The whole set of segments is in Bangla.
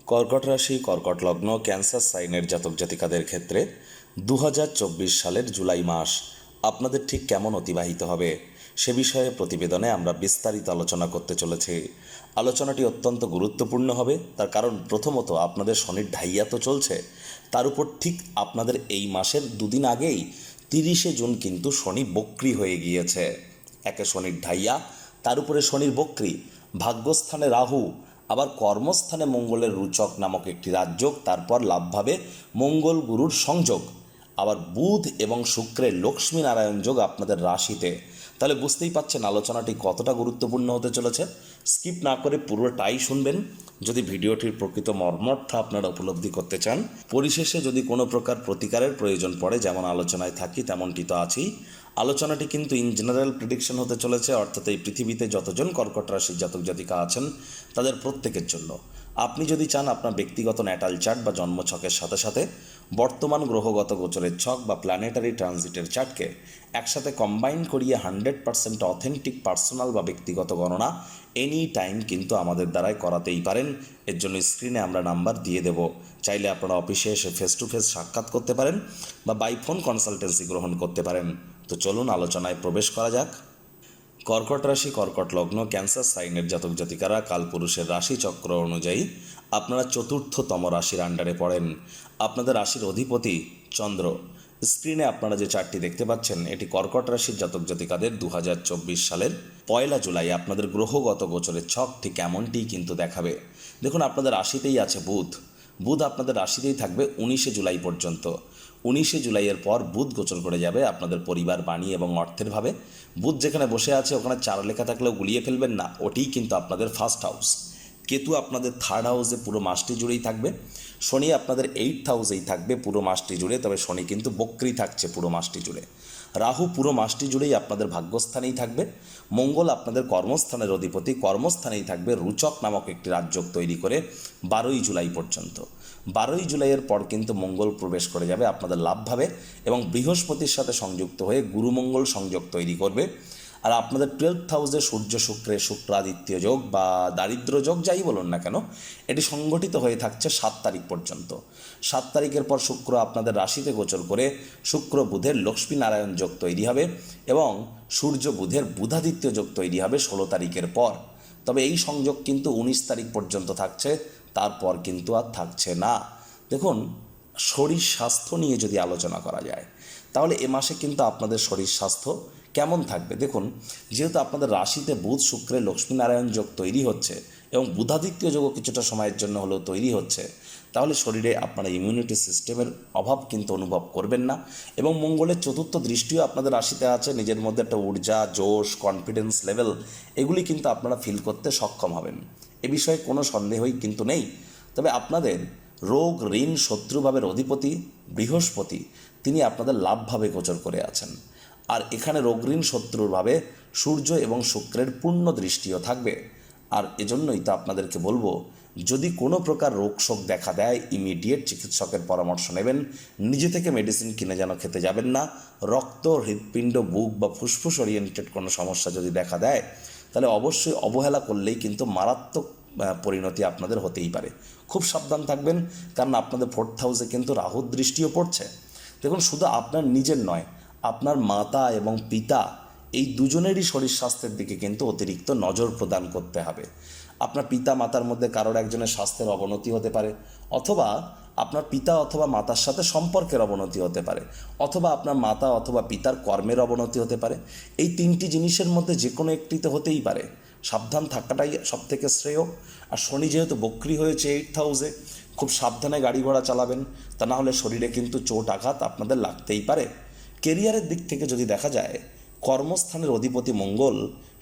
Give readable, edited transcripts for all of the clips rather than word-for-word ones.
কর্কট রাশি, কর্কট লগ্ন, ক্যান্সার সাইনের জাতক জাতিকাদের ক্ষেত্রে 2024 সালের জুলাই মাস আপনাদের ঠিক কেমন অতিবাহিত হবে সে বিষয়ে প্রতিবেদনে আমরা বিস্তারিত আলোচনা করতে চলেছি। আলোচনাটি অত্যন্ত গুরুত্বপূর্ণ হবে, তার কারণ প্রথমত আপনাদের শনির ঢাইয়া তো চলছে, তার উপর ঠিক আপনাদের এই মাসের দুদিন আগেই 30শে জুন কিন্তু শনি বক্রি হয়ে গিয়েছে। একে শনির ঢাইয়া, তার উপরে শনির বক্রি, ভাগ্যস্থানে রাহু, আবার কর্মস্থানে মঙ্গলের রুচক নামক একটি রাজযোগ, তারপর লাভভাবে মঙ্গল গুরুর সংযোগ, আবার বুধ এবং শুক্রের লক্ষ্মী নারায়ণ যোগ আপনাদের রাশিতে। তাহলে বুঝতেই পাচ্ছেন আলোচনাটি কতটা গুরুত্বপূর্ণ হতে চলেছে। স্কিপ না করে পুরোটাই শুনবেন যদি ভিডিওটির প্রকৃত মর্মার্থ আপনারা উপলব্ধি করতে চান। পরিশেষে যদি কোনো প্রকার প্রতিকারের প্রয়োজন পড়ে, যেমন আলোচনায় থাকি তেমনটি তো আছেই। আলোচনাটি কিন্তু ইন জেনারেল প্রেডিকশন হতে চলেছে, অর্থাৎ এই পৃথিবীতে যতজন কর্কট রাশির জাতক জাতিকা আছেন তাদের প্রত্যেকের জন্য। আপনি যদি চান আপনার ব্যক্তিগত ন্যাটাল চার্ট বা জন্মছকের সাথে সাথে বর্তমান গ্রহগত গোচরের ছক বা প্ল্যানেটারি ট্রানজিটের চার্টকে একসাথে কম্বাইন করিয়ে 100% অথেন্টিক পার্সোনাল বা ব্যক্তিগত গণনা এনি টাইম কিন্তু আমাদের দ্বারাই করাতেই পারেন। এর জন্য স্ক্রিনে আমরা নাম্বার দিয়ে দেব, চাইলে আপনারা অফিসে এসে ফেস টু ফেস সাক্ষাৎ করতে পারেন বা বাই ফোন কনসালটেন্সি গ্রহণ করতে পারেন। তো চলুন আলোচনায় প্রবেশ করা যাক। কর্কট রাশি, কর্কট লগ্ন, ক্যান্সার সাইনের জাতক জাতিকারা কালপুরুষের রাশি চক্র অনুযায়ী আপনারা চতুর্থতম রাশির আন্ডারে পড়েন। আপনাদের রাশির অধিপতি চন্দ্র। স্ক্রিনে আপনারা যে চার্টটি দেখতে পাচ্ছেন এটি কর্কট রাশির জাতক জাতিকাদের 2024 সালের 1 জুলাই আপনাদের গ্রহগত গোচরের ছক ঠিক এমনটিই কিন্তু দেখাবে। দেখুন আপনাদের রাশিতেই আছে বুধ। বুধ আপনাদের রাশিতেই থাকবে 19শে জুলাই পর্যন্ত। 19শে জুলাইয়ের পর বুধ গোচর করে যাবে আপনাদের পরিবার, বাণী এবং অর্থের ভাবে। বুধ যেখানে বসে আছে ওখানে 4 লেখা থাকলেও গুলিয়ে ফেলবেন না, ওটিই কিন্তু আপনাদের ফার্স্ট হাউস। কেতু আপনাদের থার্ড হাউসে পুরো মাসটি জুড়েই থাকবে। শনি আপনাদের 8th হাউসেই থাকবে পুরো মাসটি জুড়ে, তবে শনি কিন্তু বক্রি থাকছে পুরো মাসটি জুড়ে। রাহু পুরো মাসটি জুড়েই আপনাদের ভাগ্যস্থানেই থাকবে। মঙ্গল আপনাদের কর্মস্থানের অধিপতি, কর্মস্থানেই থাকবে রুচক নামক একটি রাজযোগ তৈরি করে 12ই জুলাই পর্যন্ত। 12ই জুলাইয়ের পর কিন্তু মঙ্গল প্রবেশ করে যাবে আপনাদের লাভভাবে এবং বৃহস্পতির সাথে সংযুক্ত হয়ে গুরুমঙ্গল সংযোগ তৈরি করবে। আর আপনাদের 12th হাউসে সূর্য শুক্রের শুক্রাদিত্য যোগ বা দারিদ্র যোগ যাই বলুন না কেন, এটি সংগঠিত হয়ে থাকছে 7 তারিখ পর্যন্ত। 7 তারিখের পর শুক্র আপনাদের রাশিতে গোচর করে শুক্র বুধের লক্ষ্মী নারায়ণ যোগ তৈরি হবে এবং সূর্য বুধের বুধাদিত্য যোগ তৈরি হবে 16 তারিখের পর। তবে এই সংযোগ কিন্তু 19 তারিখ পর্যন্ত থাকছে, তারপর কিন্তু আর থাকছে না। দেখুন, শরীর স্বাস্থ্য নিয়ে যদি আলোচনা করা যায় তাহলে এ মাসে কিন্তু আপনাদের শরীর স্বাস্থ্য কেমন থাকবে। দেখুন, যেহেতু আপনাদের রাশিতে বুধ শুক্রের লক্ষ্মীনারায়ণ যোগ তৈরি হচ্ছে এবং বুধাদিত্য যোগও কিছুটা সময়ের জন্য হলেও তৈরি হচ্ছে, তাহলে শরীরে আপনারা ইমিউনিটি সিস্টেমের অভাব কিন্তু অনুভব করবেন না। এবং মঙ্গলের চতুর্থ দৃষ্টিও আপনাদের রাশিতে আছে, নিজের মধ্যে একটা ঊর্জা, জোশ, কনফিডেন্স লেভেল এগুলি কিন্তু আপনারা ফিল করতে সক্ষম হবেন, এ বিষয়ে কোনো সন্দেহই কিন্তু নেই। তবে আপনাদের রোগ, ঋণ, শত্রুভাবের অধিপতি বৃহস্পতি তিনি আপনাদের লাভভাবে গোচর করে আছেন। আর এখানে রোগ, ঋণ, শত্রুরভাবে সূর্য এবং শুক্রের পূর্ণ দৃষ্টিও থাকবে। আর এজন্যই তো আপনাদেরকে বলবো, যদি কোনো প্রকার রোগ শোক দেখা দেয় ইমিডিয়েট চিকিৎসকের পরামর্শ নেবেন। নিজে থেকে মেডিসিন কিনে যেন খেতে যাবেন না। রক্ত, হৃৎপিণ্ড, বুক বা ফুসফুস ওরিয়েন্টেড কোনো সমস্যা যদি দেখা দেয় তাহলে অবশ্যই অবহেলা করলেই কিন্তু মারাত্মক পরিণতি আপনাদের হতেই পারে। খুব সাবধান থাকবেন, কারণ আপনাদের 4th হাউসে কিন্তু রাহুর দৃষ্টিও পড়ছে। দেখুন, শুধু আপনার নিজের নয়, আপনার মাতা এবং পিতা এই দুজনেরই শরীর স্বাস্থ্যের দিকে কিন্তু অতিরিক্ত নজর প্রদান করতে হবে। আপনার পিতা মাতার মধ্যে কারোর একজনের স্বাস্থ্যের অবনতি হতে পারে, অথবা আপনার পিতা অথবা মাতার সাথে সম্পর্কের অবনতি হতে পারে, অথবা আপনার মাতা অথবা পিতার কর্মের অবনতি হতে পারে। এই 3টি জিনিসের মধ্যে যে কোনো একটিতে হতেই পারে। সাবধান থাকাটাই সবথেকে শ্রেয়। আর শনি যেহেতু বক্রি হয়েছে 8th হাউসে, খুব সাবধানে গাড়ি ঘোড়া চালাবেন, তা না হলে শরীরে কিন্তু চোট আঘাত আপনাদের লাগতেই পারে। কেরিয়ারের দিক থেকে যদি দেখা যায়, কর্মস্থানের অধিপতি মঙ্গল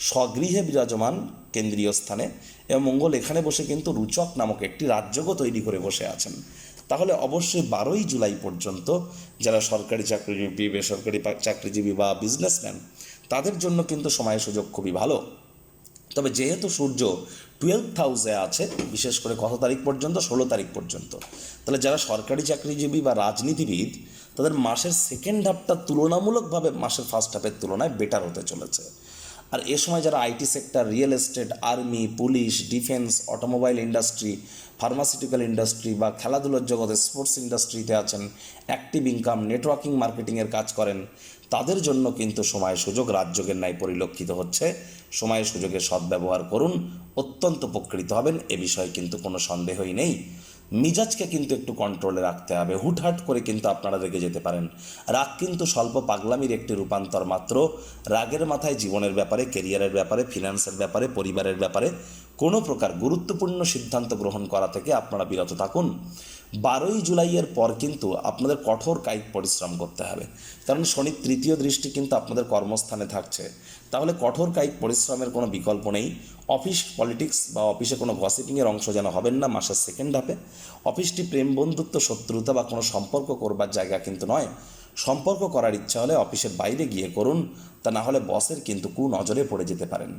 স্বগৃহে বিরাজমান কেন্দ্রীয় স্থানে, এবং মঙ্গল এখানে বসে কিন্তু রুচক নামক একটি রাজযোগও তৈরি করে বসে আছেন। তাহলে অবশ্যই 12ই জুলাই পর্যন্ত যারা সরকারি চাকরিজীবী, বেসরকারি চাকরিজীবী বা বিজনেসম্যান তাদের জন্য কিন্তু সময় সুযোগ খুবই ভালো। তবে যেহেতু সূর্য 12th হাউসে আছে, বিশেষ করে কত তারিখ পর্যন্ত, 16 তারিখ পর্যন্ত, তাহলে যারা সরকারি চাকরিজীবী বা রাজনীতিবিদ তাদের মাসের সেকেন্ড হাফটা তুলনামূলকভাবে মাসের ফার্স্ট হাফের তুলনায় বেটার হতে চলেছে। আর এ সময় যারা IT sector, real estate, army, police, defence, automobile industry, pharmaceutical industry বা খেলাধুলার জগতে স্পোর্টস ইন্ডাস্ট্রিতে আছেন, অ্যাক্টিভ ইনকাম, নেটওয়ার্কিং, মার্কেটিংয়ের কাজ করেন, তাদের জন্য কিন্তু সময় সুযোগ রাজযোগের ন্যায় পরিলক্ষিত হচ্ছে। সময় সুযোগের সদ্ব্যবহার করুন, অত্যন্ত উপকৃত হবেন, এ বিষয়ে কিন্তু কোনো সন্দেহই নেই। মিজাজকে কিন্তু একটু কন্ট্রোলে রাখতে হবে, হুটহাট করে কিন্তু আপনারা রেগে যেতে পারেন। রাগ কিন্তু স্বল্প পাগলামির একটি রূপান্তর মাত্র। রাগের মাথায় জীবনের ব্যাপারে, কেরিয়ারের ব্যাপারে, ফিনান্সের ব্যাপারে, পরিবারের ব্যাপারে কোনো প্রকার গুরুত্বপূর্ণ সিদ্ধান্ত গ্রহণ করা থেকে আপনারা বিরত থাকুন। 12ই জুলাইয়ের পর কিন্তু আপনাদের কঠোর কায়িক পরিশ্রম করতে হবে, কারণ শনির তৃতীয় দৃষ্টি কিন্তু আপনাদের কর্মস্থানে থাকছে। তাহলে কঠোর কায়িক পরিশ্রমের কোনো বিকল্প নেই। অফিস পলিটিক্স বা অফিসে কোনো গসিপিংয়ের অংশ যেন হবেন না মাসের সেকেন্ড হাফে। অফিসটি প্রেম, বন্ধুত্ব, শত্রুতা বা কোনো সম্পর্ক করবার জায়গা কিন্তু নয়। সম্পর্ক করার ইচ্ছা হলে অফিসের বাইরে গিয়ে করুন, তা না হলে বসের কিন্তু কুনজরে পড়ে যেতে পারেন।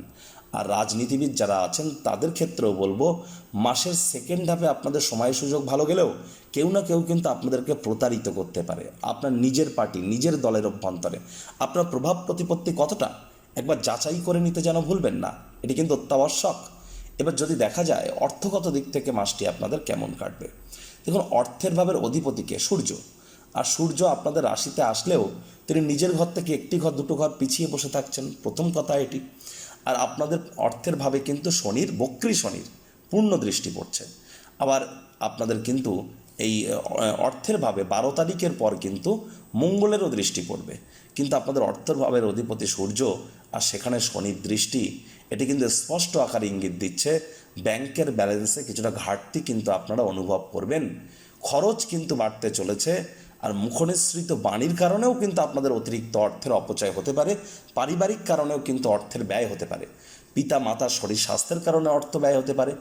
আর রাজনীতিবিদ যারা আছেন তাদের ক্ষেত্রেও বলবো, মাসের সেকেন্ড হাফে আপনাদের সময় সুযোগ ভালো গেলেও কেউ না কেউ কিন্তু আপনাদেরকে প্রতারিত করতে পারে। আপনার নিজের পার্টি, নিজের দলের অভ্যন্তরে আপনার প্রভাব প্রতিপত্তি কতটা, একবার যাচাই করে নিতে যেন ভুলবেন না, এটি কিন্তু অত্যাবশ্যক। এবার যদি দেখা যায় অর্থগত দিক থেকে মাসটি আপনাদের কেমন কাটবে, দেখুন অর্থের ভাবের অধিপতিকে সূর্য, আর সূর্য আপনাদের রাশিতে আসলেও তিনি নিজের ঘর থেকে একটি ঘর, দুটো ঘর পিছিয়ে বসে থাকছেন, প্রথম কথা এটি। আর আপনাদের অর্থের ভাবে কিন্তু শনির, বক্রী শনির পূর্ণ দৃষ্টি পড়ছে। আবার আপনাদের কিন্তু এই অর্থের ভাবে 12 তারিখের পর কিন্তু মঙ্গলেরও দৃষ্টি পড়বে, কিন্তু আপনাদের অর্থের ভাবের অধিপতি সূর্য আর সেখানে শনির দৃষ্টি, এটি কিন্তু স্পষ্ট আকারে ইঙ্গিত দিচ্ছে ব্যাংকের ব্যালেন্সে কিছুটা ঘাটতি কিন্তু আপনারা অনুভব করবেন। খরচ কিন্তু বাড়তে চলেছে, আর মুখনিসৃত বাণীর কারণেও কিন্তু আপনাদের অতিরিক্ত অর্থের অপচয় হতে পারে। পারিবারিক কারণেও কিন্তু অর্থের ব্যয় হতে পারে। পিতা মাতার শরীর স্বাস্থ্যের কারণে অর্থ ব্যয় হতে পারে,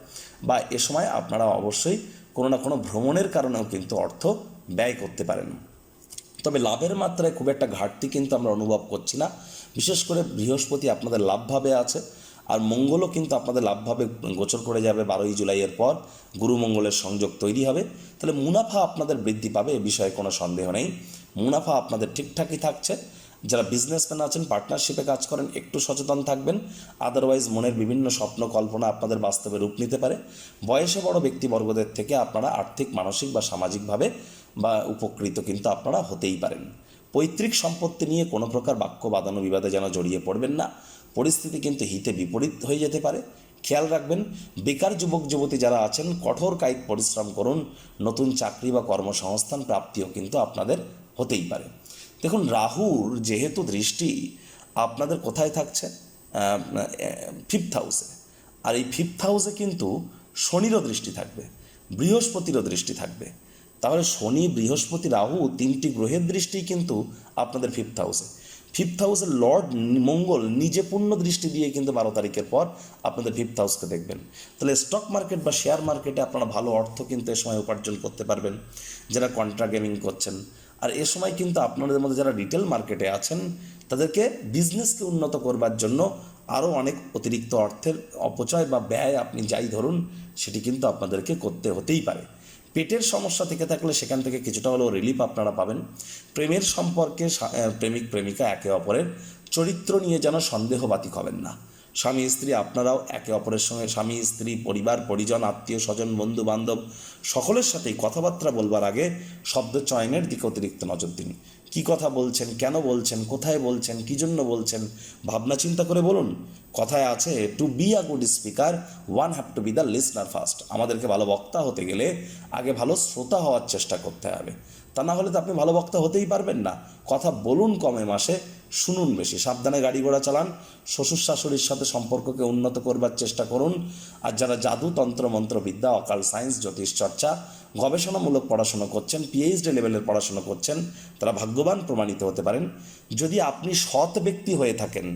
বা এ সময় আপনারা অবশ্যই কোনো না কোনো ভ্রমণের কারণেও কিন্তু অর্থ ব্যয় করতে পারেন। তবে লাভের মাত্রায় খুব একটা ঘাটতি কিন্তু আমরা অনুভব করছি না। বিশেষ করে বৃহস্পতি আপনাদের লাভভাবে আছে, আর মঙ্গলও কিন্তু আপনাদের লাভভাবে গোচর করে যাবে 12ই জুলাইয়ের পর। গুরু মঙ্গলের সংযোগ তৈরি হবে, তাহলে মুনাফা আপনাদের বৃদ্ধি পাবে, এ বিষয়ে কোনো সন্দেহ নেই। মুনাফা আপনাদের ঠিকঠাকই থাকছে। যারা বিজনেসম্যান আছেন, পার্টনারশিপে কাজ করেন, একটু সচেতন থাকবেন, আদারওয়াইজ মনের বিভিন্ন স্বপ্ন কল্পনা আপনাদের বাস্তবে রূপ নিতে পারে। বয়সে বড় ব্যক্তিবর্গদের থেকে আপনারা আর্থিক, মানসিক বা সামাজিকভাবে বা উপকৃত কিন্তু আপনারা হতেই পারেন। পৈতৃক সম্পত্তি নিয়ে কোনো প্রকার বাক্য বাদানুবিবাদে যেন জড়িয়ে পড়বেন না, পরিস্থিতি কিন্তু হিতে বিপরীত হয়ে যেতে পারে। খেয়াল রাখবেন, বেকার যুবক যুবতী যারা আছেন কঠোর কায়িক পরিশ্রম করুন, নতুন চাকরি বা কর্মসংস্থান প্রাপ্তিও কিন্তু আপনাদের হতেই পারে। দেখুন রাহুর যেহেতু দৃষ্টি আপনাদের কোথায় থাকছে, 5th হাউসে, আর এই 5th হাউসে কিন্তু শনিরও দৃষ্টি থাকবে, বৃহস্পতিরও দৃষ্টি থাকবে। তাহলে শনি, বৃহস্পতি, রাহু তিনটি গ্রহের দৃষ্টি কিন্তু আপনাদের 5th হাউসে। 5th হাউসের লর্ড মঙ্গল নিজে পূর্ণ দৃষ্টি দিয়ে কিন্তু 12 তারিখের পর আপনাদের 5th হাউসকে দেখবেন। তাহলে স্টক মার্কেট বা শেয়ার মার্কেটে আপনারা ভালো অর্থ কিন্তু এ সময় উপার্জন করতে পারবেন, যারা কন্ট্রা গেমিং করছেন। আর এ সময় কিন্তু আপনাদের মধ্যে যারা রিটেল মার্কেটে আছেন তাদেরকে বিজনেসকে উন্নত করবার জন্য আরও অনেক অতিরিক্ত অর্থের অপচয় বা ব্যয় আপনি যাই ধরুন সেটি কিন্তু আপনাদেরকে করতে হতেই পারে। পেটের সমস্যা থেকে থাকলে সেখান থেকে কিছুটা হলেও রিলিফ আপনারা পাবেন। প্রেমের সম্পর্কে প্রেমিক প্রেমিকা একে অপরের চরিত্র নিয়ে যেন সন্দেহবাতিক হবেন না। স্বামী স্ত্রী আপনারাও একে অপরের সঙ্গে, স্বামী স্ত্রী, পরিবার পরিজন, আত্মীয় স্বজন, বন্ধু বান্ধব সকলের সাথেই কথাবার্তা বলবার আগে শব্দ চয়নের দিকে অতিরিক্ত নজর দিন। কি কথা বলছেন, কেন বলছেন, কোথায় বলছেন, কী জন্য বলছেন, ভাবনা চিন্তা করে বলুন। কথায় আছে, to be a good speaker one have to be the listener first. আমাদেরকে ভালো বক্তা হতে গেলে আগে ভালো শ্রোতা হওয়ার চেষ্টা করতে হবে, তা না হলে তো আপনি ভালো বক্তা হতেই পারবেন না। কথা বলুন কমে মাসে, শুনুন বেশি। সাবধানে গাড়ি ঘোড়া চালান, শ্বশুর শাশুড়ির সাথে সম্পর্ককে উন্নত করবার চেষ্টা করুন। আর যারা জাদু, তন্ত্র, মন্ত্রবিদ্যা, অকাল সায়েন্স, জ্যোতিষ চর্চা, গবেষণামূলক পড়াশোনা করছেন, পিএইচডি লেভেলের পড়াশোনা করছেন, তারা ভাগ্যবান প্রমাণিত হতে পারেন। যদি আপনি সৎ ব্যক্তি হয়ে থাকেন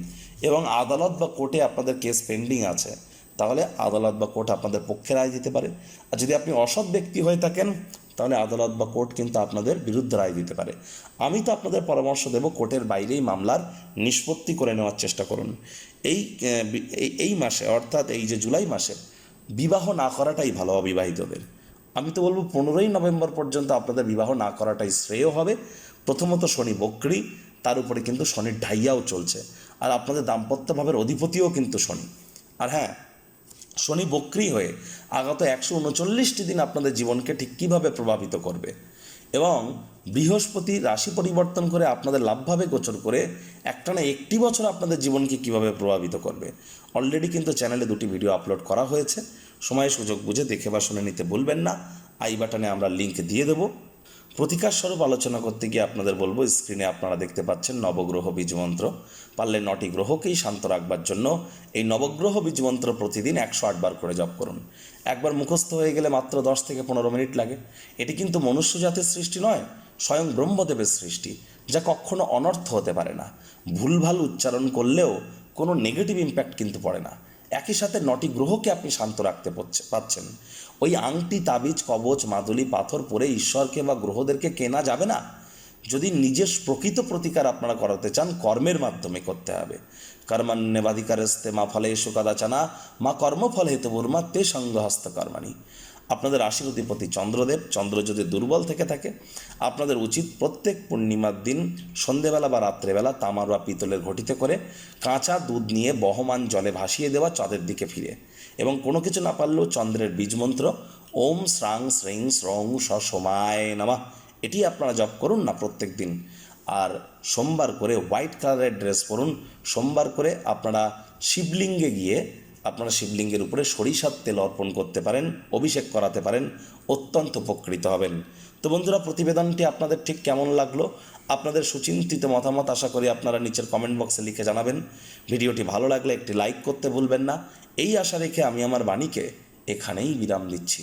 এবং আদালত বা কোর্টে আপনাদের কেস পেন্ডিং আছে, তাহলে আদালত বা কোর্ট আপনাদের পক্ষে রায় দিতে পারে। আর যদি আপনি অসৎ ব্যক্তি হয়ে থাকেন তাহলে আদালত বা কোর্ট কিন্তু আপনাদের বিরুদ্ধে রায় দিতে পারে। আমি তো আপনাদের পরামর্শ দেব, কোর্টের বাইরেই মামলার নিষ্পত্তি করে নেওয়ার চেষ্টা করুন। এই মাসে, অর্থাৎ এই যে জুলাই মাসে বিবাহ না করাটাই ভালো অবিবাহিতদের। আমি তো বলবো 15ই নভেম্বর পর্যন্ত আপনাদের বিবাহ না করাটাই শ্রেয় হবে। প্রথমত শনি বক্রী, তার উপরে কিন্তু শনির ঢাইয়াও চলছে, আর আপনাদের দাম্পত্য ভাবের অধিপতিও কিন্তু শনি। আর হ্যাঁ, শনি বক্রী হয়ে আগত 139টি দিন আপনাদের জীবনকে ঠিক কীভাবে প্রভাবিত করবে এবং বৃহস্পতি রাশি পরিবর্তন করে আপনাদের লাভভাবে গোচর করে একটানা 1 বছর আপনাদের জীবনকে কিভাবে প্রভাবিত করবে অলরেডি কিন্তু চ্যানেলে 2টি ভিডিও আপলোড করা হয়েছে। সময় সুযোগ বুঝে দেখে বা শুনে নিতে ভুলবেন না। আই বাটনে আমরা লিঙ্ক দিয়ে দেব। প্রতিকার স্বরূপ আলোচনা করতে গিয়ে আপনাদের বলবো, স্ক্রিনে আপনারা দেখতে পাচ্ছেন নবগ্রহ বীজমন্ত্র। পারলে 9টি গ্রহকেই শান্ত রাখবার জন্য এই নবগ্রহ বীজমন্ত্র প্রতিদিন 108 বার করে জপ করুন। একবার মুখস্থ হয়ে গেলে মাত্র 10 থেকে 15 মিনিট লাগে। এটি কিন্তু মনুষ্য জাতির সৃষ্টি নয়, স্বয়ং ব্রহ্মদেবের সৃষ্টি, যা কখনো অনর্থ হতে পারে না। ভুলভাল উচ্চারণ করলেও কোনো নেগেটিভ ইম্প্যাক্ট কিন্তু পড়ে না। একই সাথে 9টি গ্রহকে আপনি শান্ত রাখতে পাচ্ছেন। ওই আংটি, তাবিজ, কবচ, মাদুলি, পাথর পরে ঈশ্বরকে বা গ্রহদেরকে কেনা যাবে না। যদি নিজের প্রকৃত প্রতিকার আপনারা করাতে চান, কর্মের মাধ্যমে করতে হবে। কর্মান্যবাধিকারস্তে মা ফলেষু কদাচনা মা কর্মফল হেতুর্মা তে সঙ্গহস্ত কর্মাণি। আপনাদের রাশির অধিপতি চন্দ্রদেব, চন্দ্র যদি দুর্বল থেকে থাকে আপনাদের উচিত প্রত্যেক পূর্ণিমার দিন সন্ধেবেলা বা রাত্রেবেলা তামার বা পিতলের ঘটিতে করে কাঁচা দুধ নিয়ে বহমান জলে ভাসিয়ে দেওয়া চাঁদের দিকে ফিরে, এবং কোনো কিছু না পারলেও চন্দ্রের বীজমন্ত্র ওম শ্রাং শ্রীং শ্রং সোমায় নমঃ এটি আপনারা জপ করুন না প্রত্যেক দিন। আর সোমবার করে হোয়াইট কালারের ড্রেস পরুন। সোমবার করে আপনারা শিবলিঙ্গে গিয়ে আপনারা শিবলিঙ্গের উপরে সরিষার তেল অর্পণ করতে পারেন, অভিষেক করাতে পারেন, অত্যন্ত উপকৃত হবেন। তো বন্ধুরা, প্রতিবেদনটি আপনাদের ঠিক কেমন লাগলো? আপনাদের সুচিন্তিত মতামত আশা করি আপনারা নিচের কমেন্ট বক্সে লিখে জানাবেন। ভিডিওটি ভালো লাগলে একটি লাইক করতে ভুলবেন না। এই আশা রেখে আমি আমার বাণীকে এখানেই বিরাম দিচ্ছি।